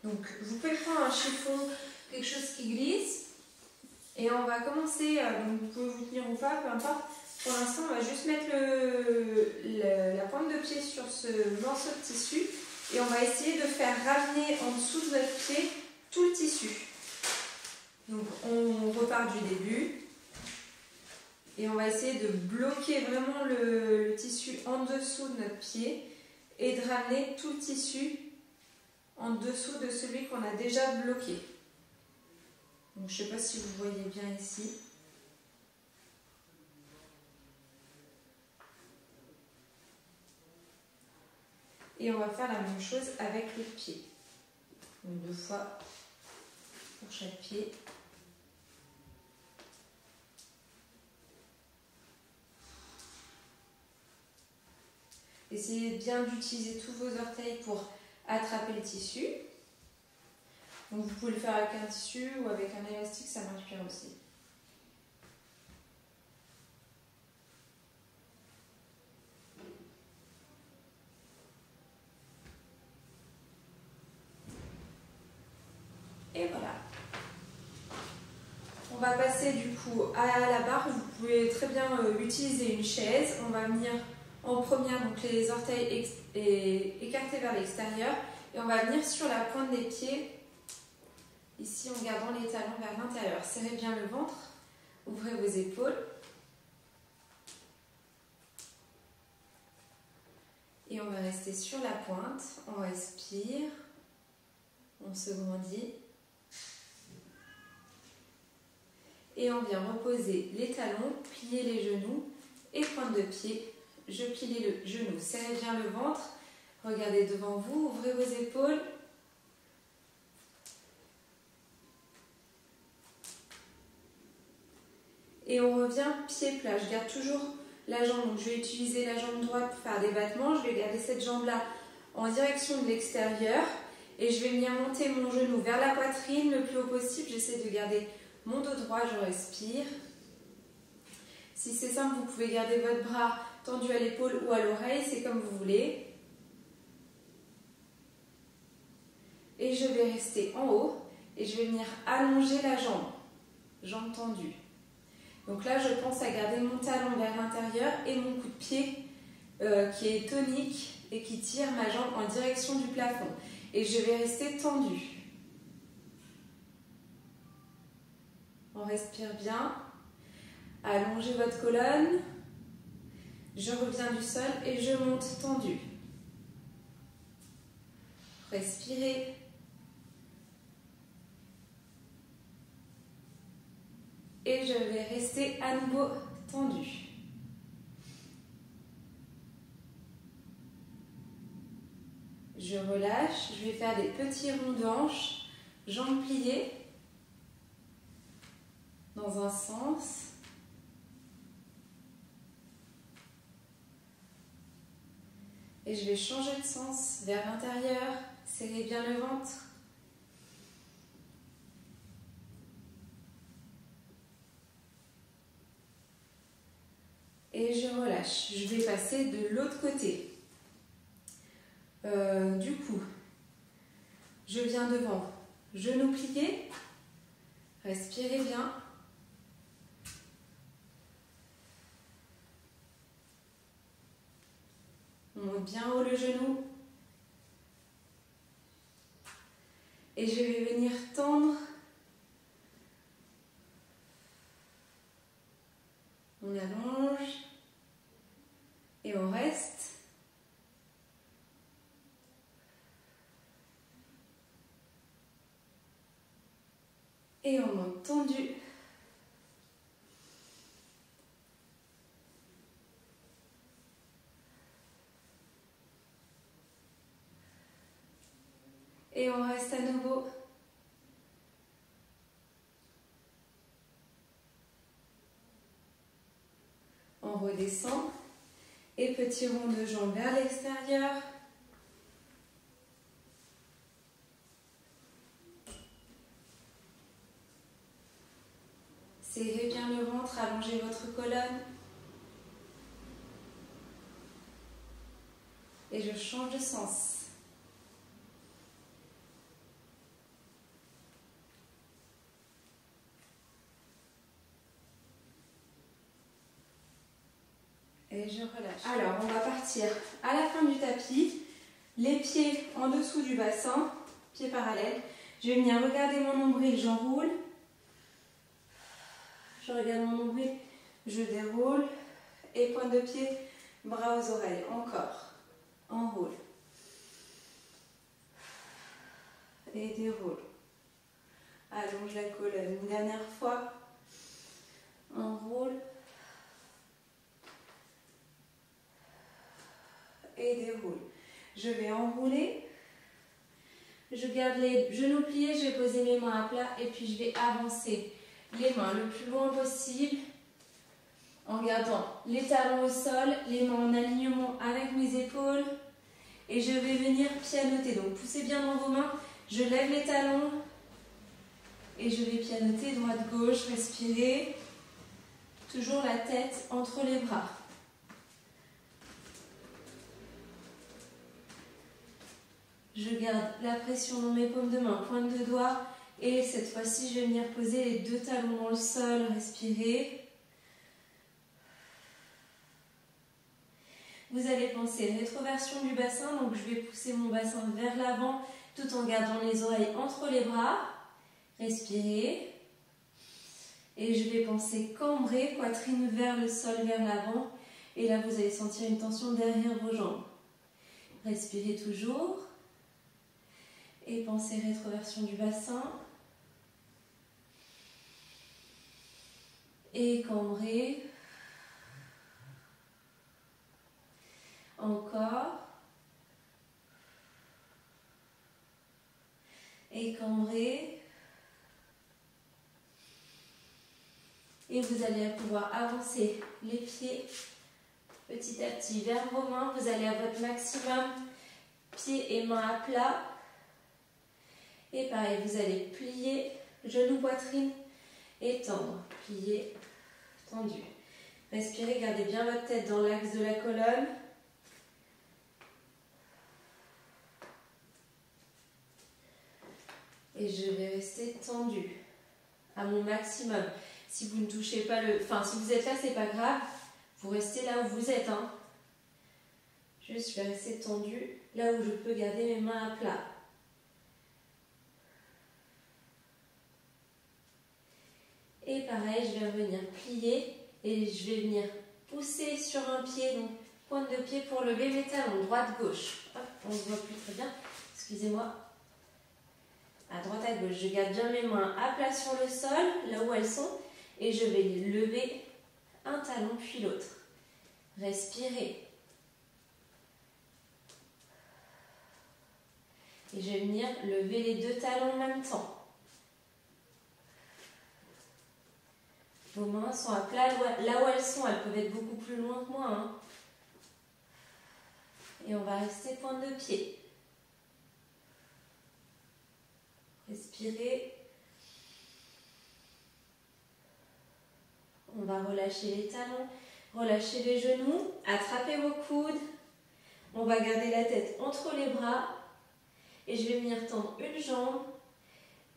Donc vous pouvez prendre un chiffon, quelque chose qui glisse. Et on va commencer, donc vous pouvez vous tenir ou pas, peu importe. Pour l'instant, on va juste mettre la pointe de pied sur ce morceau de tissu. Et on va essayer de faire ramener en dessous de notre pied tout le tissu. Donc on repart du début. Et on va essayer de bloquer vraiment le tissu en dessous de notre pied. Et de ramener tout le tissu en dessous de celui qu'on a déjà bloqué. Donc, je ne sais pas si vous voyez bien ici. Et on va faire la même chose avec le pied. Donc 2 fois pour chaque pied. Essayez bien d'utiliser tous vos orteils pour attraper le tissu. Donc vous pouvez le faire avec un tissu ou avec un élastique, ça marche bien aussi. Et voilà. On va passer du coup à la barre. Vous pouvez très bien utiliser une chaise. On va venir en première, donc les orteils écartés vers l'extérieur. Et on va venir sur la pointe des pieds. Ici, en gardant les talons vers l'intérieur. Serrez bien le ventre, ouvrez vos épaules. Et on va rester sur la pointe. On respire. On se grandit. Et on vient reposer les talons, plier les genoux et pointe de pied. Je plie le genou. Serrez bien le ventre. Regardez devant vous, ouvrez vos épaules. Et on revient pied plat. Je garde toujours la jambe. Donc je vais utiliser la jambe droite pour faire des battements. Je vais garder cette jambe-là en direction de l'extérieur. Et je vais venir monter mon genou vers la poitrine le plus haut possible. J'essaie de garder mon dos droit. Je respire. Si c'est simple, vous pouvez garder votre bras tendu à l'épaule ou à l'oreille. C'est comme vous voulez. Et je vais rester en haut. Et je vais venir allonger la jambe. Jambe tendue. Donc là, je pense à garder mon talon vers l'intérieur et mon coup de pied qui est tonique et qui tire ma jambe en direction du plafond. Et je vais rester tendue. On respire bien. Allongez votre colonne. Je reviens du sol et je monte tendue. Respirez. Et je vais rester à nouveau tendue. Je relâche, je vais faire des petits ronds de hanches, jambes pliées dans un sens. Et je vais changer de sens vers l'intérieur, serrez bien le ventre. Et je relâche. Je vais passer de l'autre côté. Du coup, je viens devant. Genoux pliés. Respirez bien. On monte bien haut le genou. Et je vais venir tendre. On allonge. Et on reste. Et on monte tendu. Et on reste à nouveau. On redescend. Et petit rond de jambe vers l'extérieur. Serrez bien le ventre, allongez votre colonne. Et je change de sens. relâche. Alors, on va partir à la fin du tapis. Les pieds en dessous du bassin, pieds parallèles. Je vais venir regarder mon nombril, j'enroule. Je regarde mon nombril, je déroule. Et pointe de pied, bras aux oreilles. Encore. Enroule. Et déroule. Allonge la colonne. Une dernière fois. Enroule. Et déroule. Je vais enrouler. Je garde les genoux pliés, je vais poser mes mains à plat et puis je vais avancer les mains le plus loin possible en gardant les talons au sol, les mains en alignement avec mes épaules et je vais venir pianoter. Donc poussez bien dans vos mains, je lève les talons et je vais pianoter droite-gauche, respirez. Toujours la tête entre les bras. Je garde la pression dans mes paumes de main, pointe de doigt. Et cette fois-ci, je vais venir poser les deux talons dans le sol. Respirez. Vous allez penser rétroversion du bassin. Donc, je vais pousser mon bassin vers l'avant tout en gardant les oreilles entre les bras. Respirez. Et je vais penser cambrer, poitrine vers le sol, vers l'avant. Et là, vous allez sentir une tension derrière vos jambes. Respirez toujours. Et pensez rétroversion du bassin. Et cambrez. Encore. Et cambrez. Et vous allez pouvoir avancer les pieds petit à petit vers vos mains. Vous allez à votre maximum, pieds et mains à plat. Et pareil, vous allez plier, genoux, poitrine et tendre. Plier, tendu. Respirez, gardez bien votre tête dans l'axe de la colonne. Et je vais rester tendu à mon maximum. Si vous ne touchez pas si vous êtes là, c'est pas grave. Vous restez là où vous êtes. Hein. Juste, je vais rester tendu là où je peux garder mes mains à plat. Et pareil, je vais revenir plier et je vais venir pousser sur un pied, donc pointe de pied pour lever mes talons, droite-gauche. On ne se voit plus très bien, excusez-moi. À droite à gauche, je garde bien mes mains à plat sur le sol, là où elles sont, et je vais lever un talon puis l'autre. Respirez. Et je vais venir lever les deux talons en même temps. Vos mains sont à plat, là où elles sont, elles peuvent être beaucoup plus loin que moi. Hein. Et on va rester pointe de pied. Respirez. On va relâcher les talons, relâcher les genoux, attrapez vos coudes. On va garder la tête entre les bras. Et je vais venir tendre une jambe.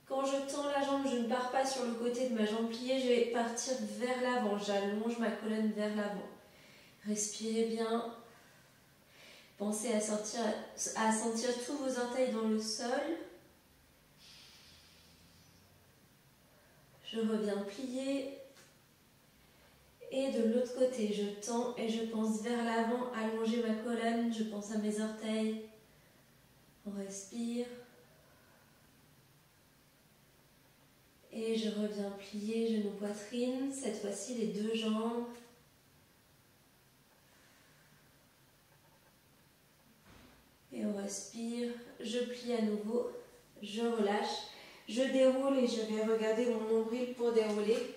Quand je tends la jambe, je ne pars pas sur le côté de ma jambe pliée, je vais partir vers l'avant. J'allonge ma colonne vers l'avant. Respirez bien. Pensez à sentir tous vos orteils dans le sol. Je reviens plier. Et de l'autre côté, je tends et je pense vers l'avant, allonger ma colonne. Je pense à mes orteils. On respire. Et je reviens plier, genou, poitrine. Cette fois-ci, les deux jambes. Et on respire. Je plie à nouveau. Je relâche. Je déroule et je vais regarder mon nombril pour dérouler.